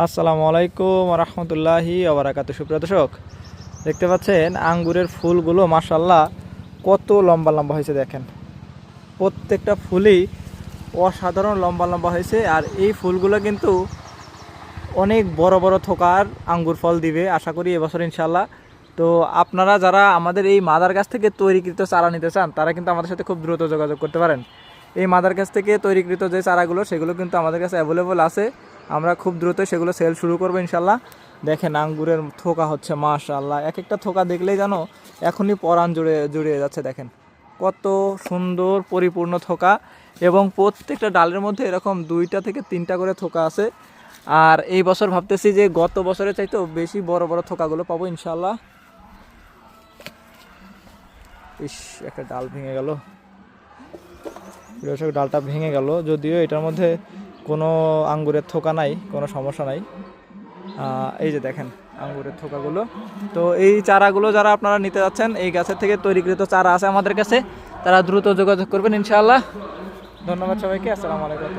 আসসালামু আলাইকুম রহমতুল্লাহি ওবারাকাতুহু। সুপ্রিয় দর্শক, দেখতে পাচ্ছেন আঙ্গুরের ফুলগুলো মাশাআল্লাহ কত লম্বা লম্বা হয়েছে। দেখেন প্রত্যেকটা ফুলই অসাধারণ লম্বা লম্বা হয়েছে। আর এই ফুলগুলো কিন্তু অনেক বড় বড় থোকার আঙ্গুর ফল দিবে আশা করি এবছর ইনশাল্লাহ। তো আপনারা যারা আমাদের এই মাদার গাছ থেকে তৈরিকৃত চারা নিতে চান তারা কিন্তু আমাদের সাথে খুব দ্রুত যোগাযোগ করতে পারেন। এই মাদার গাছ থেকে তৈরিকৃত যে চারাগুলো সেগুলো কিন্তু আমাদের কাছে অ্যাভেলেবল আছে। আমরা খুব দ্রুত সেগুলো সেল শুরু করবো ইনশাল্লাহ। দেখেন আঙ্গুরের থোকা হচ্ছে মাশাআল্লাহ, এক একটা থোকা দেখলেই জানো এখনই পরাণ জুড়িয়ে যাচ্ছে। দেখেন কত সুন্দর পরিপূর্ণ থোকা, এবং প্রত্যেকটা ডালের মধ্যে এরকম 2টা থেকে 3টা করে থোকা আছে। আর এই বছর ভাবতেছি যে গত বছরের চাইতেও বেশি বড় বড় থোকাগুলো পাবো ইনশাল্লাহ। একটা ডাল ভেঙে গেল, ডালটা ভেঙে গেল, যদিও এটার মধ্যে কোনো আঙ্গুরের থোকা নাই, কোনো সমস্যা নাই। এই যে দেখেন আঙ্গুরের থোকাগুলো। তো এই চারাগুলো যারা আপনারা নিতে যাচ্ছেন, এই গাছের থেকে তৈরিকৃত চারা আছে আমাদের কাছে, তারা দ্রুত যোগাযোগ করবেন ইনশাআল্লাহ। ধন্যবাদ সবাইকে, আসসালামু আলাইকুম।